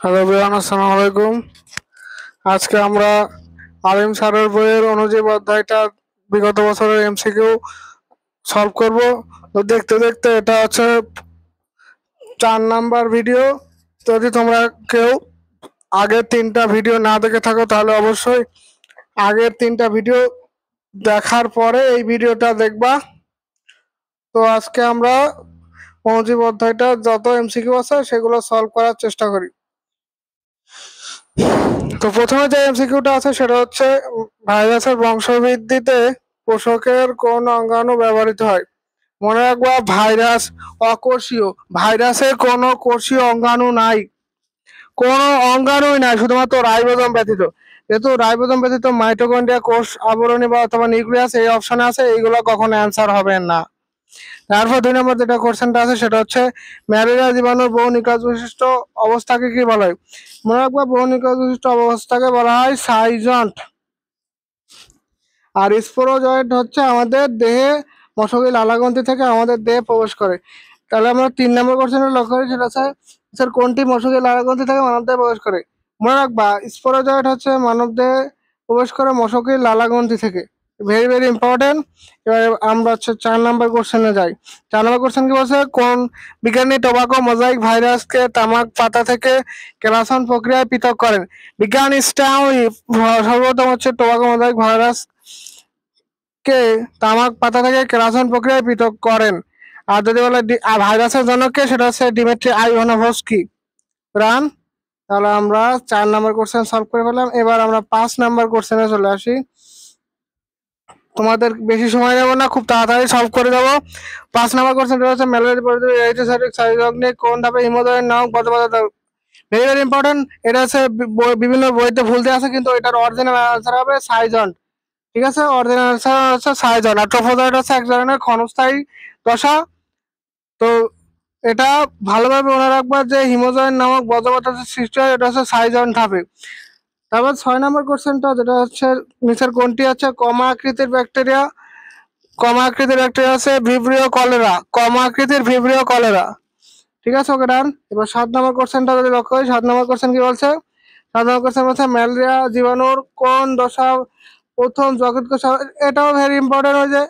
Hello everyone, আসসালামু আলাইকুম। আজকে আমরা আলিম স্যারের বইয়ের অনুজীব অধ্যায়টা বিগত বছরের এমসিকিউ সলভ করব। তো দেখতে দেখতে এটা হচ্ছে 4 নাম্বার ভিডিও। যদি তোমরা কেউ আগের 3টা ভিডিও না দেখে থাকো তাহলে অবশ্যই আগের 3টা ভিডিও দেখার পরে এই ভিডিওটা দেখবা। তো আজকে আমরা অনুজীব অধ্যায়টা যত এমসিকিউ আছে সেগুলো সলভ করার চেষ্টা করি। তো প্রথমে যে এমসিকিউটা আছে সেটা হচ্ছে ভাইরাসের বংশবৃদ্ধিতে পোষকের কোন অঙ্গাণু ব্যবহৃত হয়। মনে রাখবা, ভাইরাস অকোষীয়, ভাইরাসের কোনো কোষীয় অঙ্গাণু নাই, কোনো অঙ্গাণুই নাই শুধুমাত্র রাইবোজোম ব্যতীত। যেহেতু রাইবোজোম ব্যতীত মাইটোকন্ড্রিয়া, কোষ আবরণী বা অথবা নিউক্লিয়াস এই অপশনে আছে, এইগুলো কখনো অ্যান্সার হবে না। তারপর 2 নম্বর যেটা কোশ্চেনটা আছে সেটা হচ্ছে ম্যালেরিয়া জীবাণুর বহু নিকাজ বিশিষ্ট অবস্থাকে কি বলা হয়। মনে রাখবা, বহু নিকাজ বিশিষ্ট অবস্থাকে বলা হয় সাইজন্ট। আর স্পোরোজয়েড হচ্ছে আমাদের দেহে মশকের লালাগ্রন্থি থেকে আমাদের দেহে প্রবেশ করে। তাহলে আমরা 3 নম্বর কোশ্চেনটা লক্ষ্য করি, সেটা হচ্ছে স্যার কোনটি মশকের লালাগ্রন্থি থেকে মানব দেহে প্রবেশ করে। মনে রাখবা, স্পোরোজয়েড হচ্ছে মানব দেহে প্রবেশ করে মশকের লালাগ্রন্থি থেকে। Very very important. এবার আমরা হচ্ছে 4 নম্বর কোশ্চেনে যাই। 4 নম্বর কোশ্চেন কি বলছে, কোন বিজ্ঞানী টোবাকো মোজাইক ভাইরাসকে তামাক পাতা থেকে কেরাসন প্রক্রিয়ায় পৃথক করেন। বিজ্ঞান স্টাউই সর্বপ্রথম হচ্ছে টোবাকো মোজাইক ভাইরাস কে তামাক পাতা থেকে কেরাসন প্রক্রিয়ায় পৃথক করেন। আর যদি বলে ভাইরাসের জনককে, সেটা হচ্ছে ডিমিট্রি আইভানোভস্কি রান। তাহলে আমরা 4 নম্বর কোশ্চেন সলভ করে ফেললাম। এবার আমরা 5 নম্বর কোশ্চেনে চলে আসি। তোমাদের বেশি সময় নেব না, খুব তাড়াতাড়ি সলভ করে দেবো। 5 নম্বর কোশ্চেনটা হচ্ছে ম্যালেরিয়া কোন ধাপে হিমোগ্লোবিন নামক পদার্থ। Very very important. এটা হচ্ছে বিভিন্ন বইতে ভুল দেওয়া আছে, কিন্তু এটার অরিজিনাল আনসার হবে সাইজন। ঠিক আছে, অরিজিনাল আনসার হচ্ছে সাইজন। আর ট্রোফোজয়েড হচ্ছে এক ধরনের ক্ষণস্থায়ী দশা। তো এটা ভালোভাবে মনে রাখবা যে হিমোজয়েন নামক বজ্রপাতের সৃষ্টি হয়, এটা হচ্ছে সাইজন ধাপে। তারপর 6 নম্বর কোশ্চেনটা যেটা হচ্ছে নিচের কোনটি হচ্ছে কমা আকৃতির ব্যাকটেরিয়া। কমা আকৃতির ব্যাকটেরিয়া আছে ভিব্রিও কলেরা, কমা আকৃতির ভিব্রিও কলেরা। ঠিক আছে, ওকে ডান। এবার 7 নম্বর কোশ্চেনটা যদি লক্ষ্য করি, 7 নম্বর কোশ্চেন কি বলছে। 7 নম্বর কোশ্চেন বলছে ম্যালেরিয়া জীবাণুর কোন দশা প্রথম যকৃৎ কোষ। এটাও ভেরি ইম্পর্টেন্ট। হয়ে যায়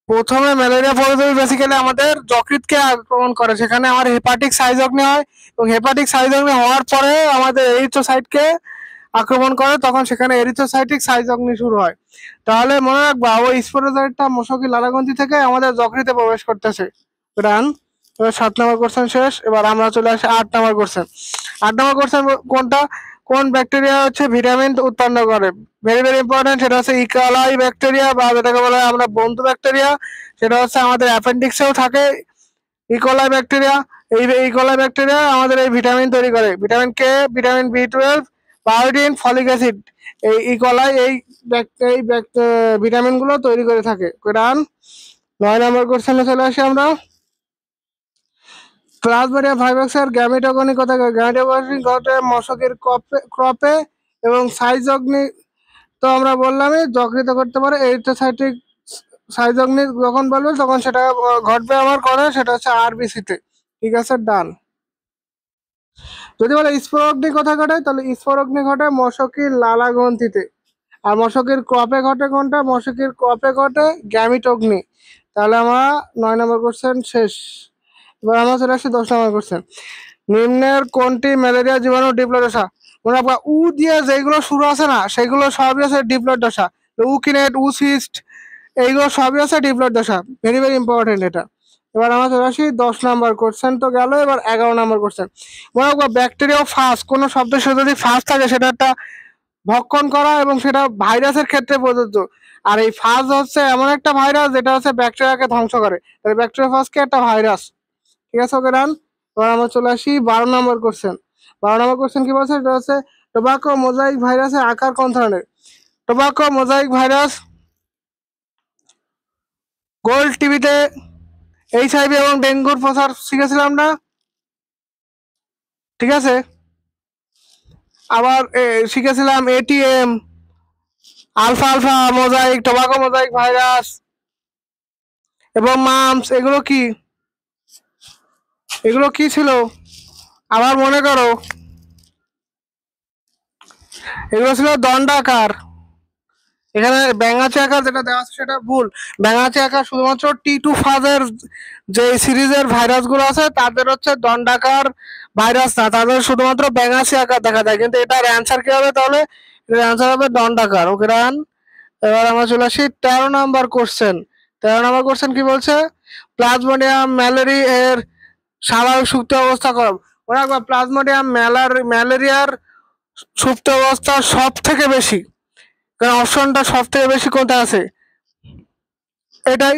প্রথমে ম্যালেরিয়া পরিবেশ বেসিক্যালি আমাদের যকৃৎকে আক্রমণ করে, সেখানে আমার হেপাটিক সাইজগ্নি হয়, এবং হেপাটিক সাইজগ্নি হওয়ার পরে আমাদের এরিথ্রোসাইটকে আক্রমণ করে, তখন সেখানে এরিথ্রোসাইটিক সাইজগ্নি শুরু হয়। তাহলে মনে রাখবা, ওই স্পোরোজয়েডটা মশকি লালাগ্রন্থি থেকে আমাদের যকৃতে প্রবেশ করতেছে। রান। এবার 7 নম্বর কোশ্চেন শেষ। এবার আমরা চলে আসি 8 নম্বর কোশ্চেন। 8 নম্বর কোশ্চেন কোনটা, কোন ব্যাকটেরিয়া হচ্ছে ভিটামিন উৎপন্ন করে। Very very important. সেটা হচ্ছে ইকোলাই ব্যাকটেরিয়া, বা যেটাকে বলা হয় আমরা বন্ধু ব্যাকটেরিয়া। সেটা হচ্ছে আমাদের অ্যাপেন্ডিক্সেও থাকে ইকোলাই ব্যাকটেরিয়া। এই ইকোলাই ব্যাকটেরিয়া আমাদের এই ভিটামিন তৈরি করে, ভিটামিন কে, ভিটামিন বি12, বায়োটিন, ফলিক অ্যাসিড। এই ইকোলাই এই ভিটামিন গুলো তৈরি করে থাকে। রান। 9 নম্বর কোশ্চেনে চলে আসি আমরা। প্লাজমোডিয়াম ভাইরাসের গ্যামেটোগনি কথা। গ্যামেটোগনি ঘটে মশকের ক্রপে এবং সাইজগ্নি। তো আমরা বললামই যকৃত করতে পারে এরিথ্রোসাইটিক সাইজগ্নি। যখন বলবে তখন সেটা ঘটবে আমার করে, সেটা হচ্ছে আরবিসিতে। ঠিক আছে, ডান। যদি বলে স্পোরগ্নি কথা ঘটে, তাহলে স্পোরগ্নি ঘটে মশকের লালা গ্রন্থিতে। আর মশকের ক্রপে ঘটে কোনটা, মশকের ক্রপে ঘটে গ্যামিটোগ্নি। তাহলে আমরা 9 নম্বর কোশ্চেন শেষ। এবার আমরা চলে আসছি 10 নম্বর কোশ্চেন। নিম্নের কোনটি ম্যালেরিয়া জীবাণু ডিপ্লয়েড দশা। মনে রাখবা, উ দিয়ে যেগুলো শুরু আছে না, সেগুলো সবই আছে ডিপ্লয়েড দশা। উকিনেট, উসিস্ট, এইগুলো সবই আছে ডিপ্লয়েড দশা। ভেরি ভেরি ইম্পর্টেন্ট এটা। এবার আমরা চলে আসি 10 নম্বর কোশ্চেন তো গেল। এবার 11 নম্বর কোশ্চেন। মনে রাখবা, ব্যাকটেরিয়া ফাস, কোনো শব্দের সাথে যদি ফাস থাকে সেটা একটা ভক্ষণ করা, এবং সেটা ভাইরাসের ক্ষেত্রে প্রযোজ্য। আর এই ফাজ হচ্ছে এমন একটা ভাইরাস যেটা হচ্ছে ব্যাকটেরিয়াকে ধ্বংস করে। তাহলে ব্যাকটেরিয়া ফাজ কি একটা ভাইরাস। ঠিক আছে, ওকে রান। এবার আমরা চলে আসি 12 নম্বর কোশ্চেন। 12 নম্বর কোশ্চেন কি বলছে, এটা হচ্ছে টোবাকো মোজাইক ভাইরাসের আকার কোন ধরনের। টোবাকো মোজাইক ভাইরাস গোল্ড টিভিতে এইচআইভি এবং ডেঙ্গুর প্রসার শিখেছিলাম না। ঠিক আছে, আবার শিখেছিলাম ATM, alpha alpha mosaic, tobacco mosaic virus এবং মামস। এগুলো কি, এগুলো কি ছিল আবার মনে করো। এগুলো ছিল দণ্ডাকার। এখানে ব্যাঙাচি আকার যেটা দেওয়া আছে সেটা ভুল। ব্যাঙাচি আকার শুধুমাত্র টি2 ফাজের যে সিরিজের ভাইরাস গুলো আছে তাদের হচ্ছে দণ্ডাকার ভাইরাস না, তাদের শুধুমাত্র ব্যাঙাচি আকার দেখা যায়। কিন্তু এটার অ্যান্সার কি হবে তাহলে? এটার অ্যান্সার হবে দণ্ডাকার। ওকে রান। এবার আমরা চলে আসি 13 নাম্বার কোশ্চেন। 13 নাম্বার কোশ্চেন কি বলছে? প্লাজমোডিয়াম ম্যালেরি এর স্বাভাবিক সুপ্ত অবস্থা কম। ওরা প্লাজমোডিয়াম ম্যালেরিয়ার সুপ্ত অবস্থা সব থেকে বেশি, কারণ অপশনটা সব থেকে বেশি কোনটা আছে এটাই।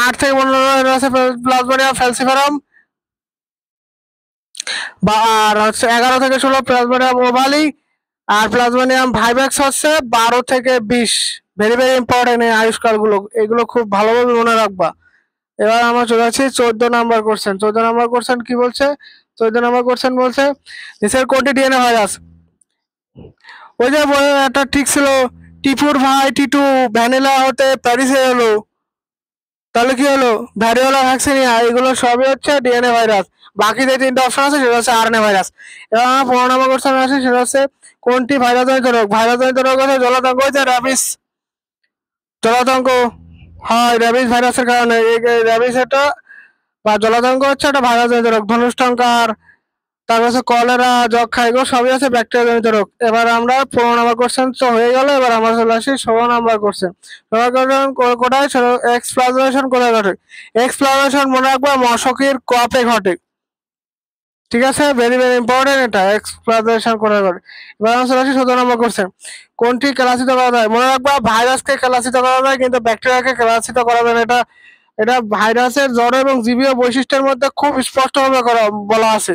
8 থেকে 15 আছে প্লাজমোডিয়াম ফ্যালসিফারাম, বা আর হচ্ছে 11 থেকে 16 প্লাজমোডিয়াম ওভালি, আর প্লাজমোডিয়াম ভাইভ্যাক্স হচ্ছে 12 থেকে 20। ভেরি ভেরি ইম্পর্টেন্ট এই আবিষ্কারগুলো, এগুলো খুব ভালোভাবে মনে রাখবা। এবার আমরা চলে যাচ্ছি 14 নাম্বার কোশ্চেন। 14 নাম্বার কোশ্চেন কি বলছে? 14 নাম্বার কোশ্চেন বলছে নিচের কোনটি ডিএনএ ভাইরাস? ওই যে একটা ঠিক ছিল, টি4 ভাই টি2 ভ্যানিলা হতে প্যারিসে এলো, তাহলে কি হলো? ভ্যারিওলা ভ্যাকসিনিয়া, এগুলো সবই হচ্ছে ডিএনএ ভাইরাস। বাকি যে তিনটা অপশন আছে সেটা হচ্ছে আরএনএ ভাইরাস। এবার আমরা 15 নম্বর কোশ্চেন আসি, সেটা হচ্ছে কোনটি ভাইরাস জনিত রোগ? ভাইরাস জনিত রোগ হচ্ছে জলাতঙ্ক, হচ্ছে র্যাবিস। জলাতঙ্ক হয় র্যাবিস ভাইরাসের কারণে। র্যাবিস এটা বা জলাতঙ্ক হচ্ছে একটা ভাইরাস জনিত রোগ। ধনুষ্টঙ্কার, তারপর হচ্ছে কলেরা, যক্ষা, এগুলো সবই আছে ব্যাকটেরিয়া জনিত রোগ। এবার আমরা 15 নম্বর কোশ্চেন তো হয়ে গেল। এবার আমরা চলে আসি 16 নম্বর কোশ্চেন। কোটায় এক্সপ্লাজেশন কোথায় ঘটে? এক্সপ্লাজেশন মনে রাখবা মশকির কপে ঘটে, ঠিক আছে? ভেরি ভেরি ইম্পর্টেন্ট এটা, এক্সপ্লাজেশন কোথায় ঘটে। এবার আমরা চলে আসি 17 নম্বর কোশ্চেন। কোনটি ক্লাসিত করা যায়? মনে রাখবা ভাইরাসকে ক্লাসিত করা যায় কিন্তু ব্যাকটেরিয়াকে ক্লাসিত করা যায় না। এটা এটা ভাইরাসের জড় এবং জীবীয় বৈশিষ্ট্যের মধ্যে খুব স্পষ্টভাবে বলা আছে।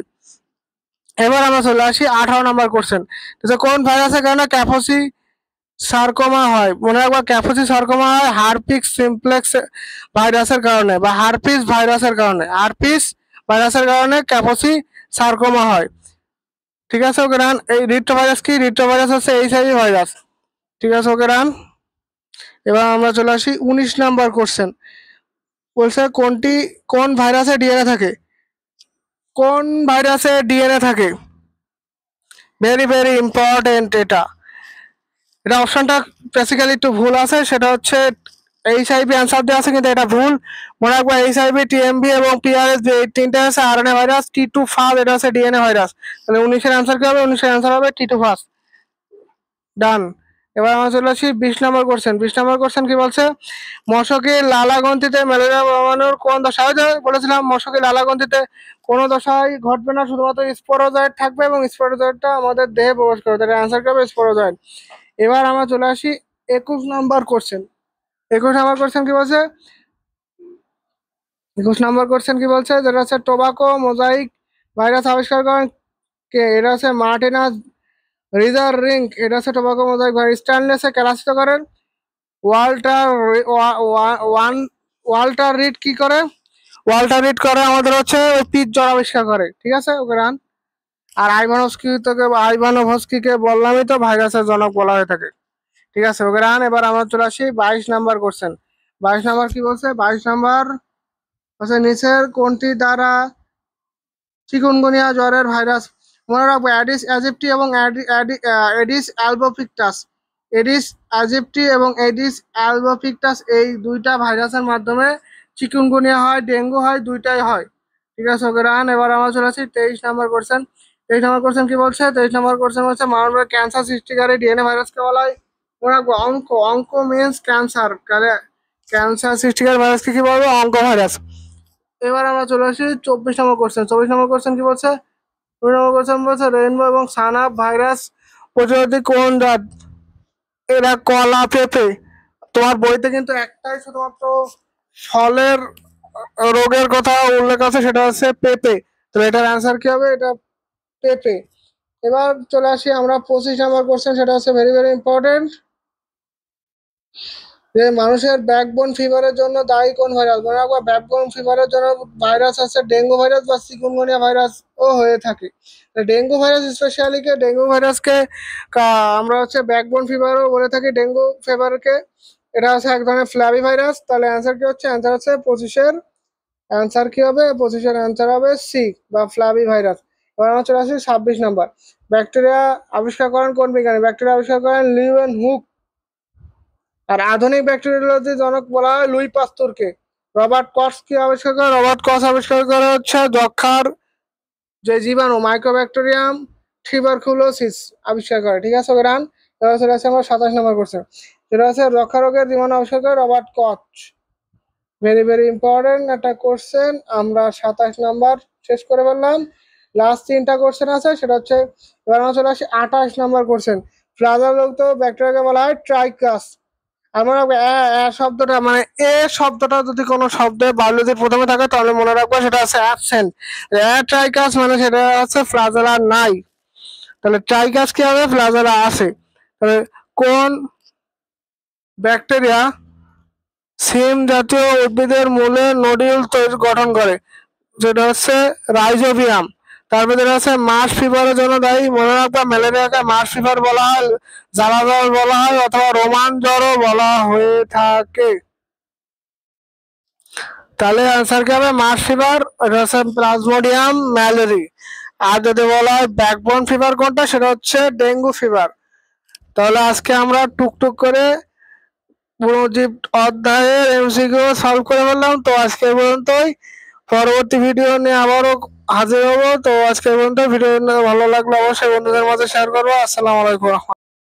এবার আমরা চলে আসি 18 নম্বর কোশ্চেন। কোন ভাইরাসের কারণে ক্যাফোসি সার্কোমা হয়? মনে রাখবা ক্যাফোসি সার্কোমা হয় হারপিক সিমপ্লেক্স ভাইরাসের কারণে, বা হারপিস ভাইরাসের কারণে। হারপিস ভাইরাসের কারণে ক্যাফোসি সার্কোমা হয়, ঠিক আছে? ওকে রান। এই রিট্রো ভাইরাস কি? রিট্রো ভাইরাস হচ্ছে এইচআইভি ভাইরাস, ঠিক আছে? ওকে রান। এবার আমরা চলে আসি 19 নাম্বার কোশ্চেন। বলছে কোন ভাইরাসে ডিএনএ থাকে? কোন ভাইরাসে ডিএনএ থাকে? ভেরি ভেরি ইম্পর্টেন্ট এটা। এটা অপশনটা বেসিক্যালি একটু ভুল আছে, সেটা হচ্ছে এইচআইভি অ্যান্সার দেওয়া আছে কিন্তু এটা ভুল। মনে রাখবো এইচআইভি, টিএমভি এবং পিআরএস, যে তিনটা আছে আরএনএ ভাইরাস। টি2 ফাজ এটা হচ্ছে ডিএনএ ভাইরাস। তাহলে 19-এর অ্যান্সার কি হবে? 19-এর অ্যান্সার হবে টি2 ফাজ। ডান। এবার আমরা চলে আসি 20 নম্বর কোশ্চেন। 20 নম্বর কোশ্চেন কি বলছে? মশকের লালাগ্রন্থিতে ম্যালেরিয়া জন্মানোর কোন দশা? বলেছিলাম মশকের লালাগ্রন্থিতে কোনো দশাই ঘটবে না, শুধুমাত্র স্পোরোজয়েড থাকবে এবং স্পোরোজয়েডটা আমাদের দেহে প্রবেশ করবে। তাহলে অ্যান্সার কি হবে? স্পোরোজয়েড। এবার আমরা চলে আসি 21 নম্বর কোশ্চেন। 21 নম্বর কোশ্চেন কি বলছে? 21 নম্বর কোশ্চেন কি বলছে? যেটা হচ্ছে টোবাকো মোজাইক ভাইরাস আবিষ্কার করেন কে? এটা হচ্ছে মার্টিনাস রিজার রিং, এটা হচ্ছে টোবাকো মোজাইক ভাইরাস। স্ট্যানলেসে ক্যালাসিত করেন ওয়াল্টার ওয়াল্টার রিড কি করে? ওয়াল্টার রিড করে আমাদের হচ্ছে ওই পিচ জ্বর আবিষ্কার করে, ঠিক আছে? ওকে রান। আর আইভানোভস্কিকে বললামই তো ভাইরাসের জনক বলা হয়ে থাকে, ঠিক আছে? ওকে রান। এবার আমরা চলে আসি 22 নাম্বার কোশ্চেন। 22 নাম্বার কি বলছে? 22 নাম্বার হচ্ছে নিচের কোনটি দ্বারা চিকুনগুনিয়া জ্বরের ভাইরাস? মনে রাখবো অ্যাডিস অ্যাজিপ্টি এবং এডিস অ্যালবোপিক্টাস। এডিস অ্যাজিপ্টি এবং এডিস অ্যালবোপিক্টাস, এই দুইটা ভাইরাসের মাধ্যমে চিকুনগুনিয়া হয়, ডেঙ্গু হয়, দুইটাই হয়, ঠিক আছে? ওকে রান। এবার আমরা চলে আসি 23 নাম্বার কোশ্চেন। 23 নাম্বার কোশ্চেন কি বলছে? 23 নাম্বার কোশ্চেন হচ্ছে মানবের ক্যান্সার সৃষ্টিকারী ডিএনএ ভাইরাসকে বলা হয়? মনে রাখবো অঙ্ক মিনস ক্যান্সার, ক্যান্সার সৃষ্টিকারী ভাইরাসকে কি বলবো? অঙ্ক ভাইরাস। এবার আমরা চলে আসি 24 নম্বর কোশ্চেন। 24 নম্বর কোশ্চেন কি বলছে? 24 নম্বর কোশ্চেন বলছে রেইনবো এবং সানাপ ভাইরাস প্রতিরোধী কোন জাত? এরা কলা পেঁপে। তোমার বইতে কিন্তু একটাই শুধুমাত্র ফলের রোগের কথা উল্লেখ আছে, সেটা হচ্ছে পেঁপে। তো এটার অ্যান্সার কি হবে? এটা পেঁপে। এবার চলে আসি আমরা 25 নম্বর কোশ্চেন, সেটা হচ্ছে ভেরি ভেরি ইম্পর্টেন্ট, যে মানুষের ব্যাকবোন ফিভারের জন্য দায়ী কোন ভাইরাস? মনে রাখবা ব্যাকবোন ফিভারের জন্য ভাইরাস আছে ডেঙ্গু ভাইরাস বা চিকুনগুনিয়া ভাইরাস ও হয়ে থাকে। ডেঙ্গু ভাইরাস স্পেশালি ডেঙ্গু ভাইরাসকে আমরা হচ্ছে ব্যাকবোন ফিভারও বলে থাকি। ডেঙ্গু ফিভারকে এটা হচ্ছে এক ধরনের ফ্ল্যাবি ভাইরাস। তাহলে অ্যান্সার কি হচ্ছে? অ্যান্সার হচ্ছে 25-এর অ্যান্সার কি হবে? 25-এর অ্যান্সার হবে সি, বা ফ্ল্যাবি ভাইরাস। এবার চলে আসি 26 নাম্বার। ব্যাকটেরিয়া আবিষ্কার করেন কোন বিজ্ঞানী? ব্যাকটেরিয়া আবিষ্কার করেন লিউয়েন হুক। আর আধুনিক ব্যাকটেরিওলজির জনক বলা হয় লুই পাস্তুরকে। রবার্ট কক্স কি আবিষ্কার করে? রবার্ট কক্স আবিষ্কার করে হচ্ছে যক্ষার যে জীবাণু মাইক্রোব্যাকটেরিয়াম টিউবারকুলোসিস আবিষ্কার করে। ঠিক আছে রান। এবার চলে আসছে আমার 27 নম্বর কোশ্চেন, যেটা হচ্ছে যক্ষা রোগের জীবাণু আবিষ্কার করে Robert Koch. Very very important একটা কোশ্চেন। আমরা 27 নাম্বার শেষ করে বললাম। লাস্ট 3টা কোশ্চেন আছে, সেটা হচ্ছে এবার আমরা চলে আসি 28 নাম্বার কোশ্চেন। ফ্লাজালযুক্ত ব্যাকটেরিয়াকে বলা হয় ট্রাইকাস। আমরা শব্দটা মানে এ শব্দটা যদি কোনো শব্দে বায়োলজির প্রথমে থাকে তাহলে মনে রাখবো সেটা আছে অ্যাবসেন্ট। ট্রাইকাস মানে সেটা আছে ফ্লাজেলা নাই। তাহলে ট্রাইকাস কি হবে? ফ্লাজেলা আছে। তাহলে কোন ব্যাকটেরিয়া সিম জাতীয় উদ্ভিদের মূলে নোডিউল তৈরি গঠন করে? যেটা হচ্ছে রাইজোবিয়াম। তারপরে যেটা হচ্ছে মার্শ ফিভারের জন্য দায়ী। মনে রাখবা ম্যালেরিয়াকে মার্শ ফিভার বলা হয়, জ্বালা জ্বর বলা হয়, অথবা রোমান জ্বরও বলা হয়ে থাকে। তাহলে আনসার কি হবে? মার্শ ফিভার, এটা হচ্ছে প্লাজমোডিয়াম ম্যালেরি। আর যদি বলা হয় ব্যাকবোন ফিভার কোনটা, সেটা হচ্ছে ডেঙ্গু ফিভার। তাহলে আজকে আমরা টুকটুক করে পুরো জীব অধ্যায়ের এমসিকিউ সলভ করে ফেললাম। তো আজকে পর্যন্তই, পরবর্তী ভিডিও নিয়ে আবারও হাজির হবো। তো আজকে পর্যন্ত ভিডিও ভালো লাগলে অবশ্যই বন্ধুদের মাঝে শেয়ার করবো। আসসালামু আলাইকুম।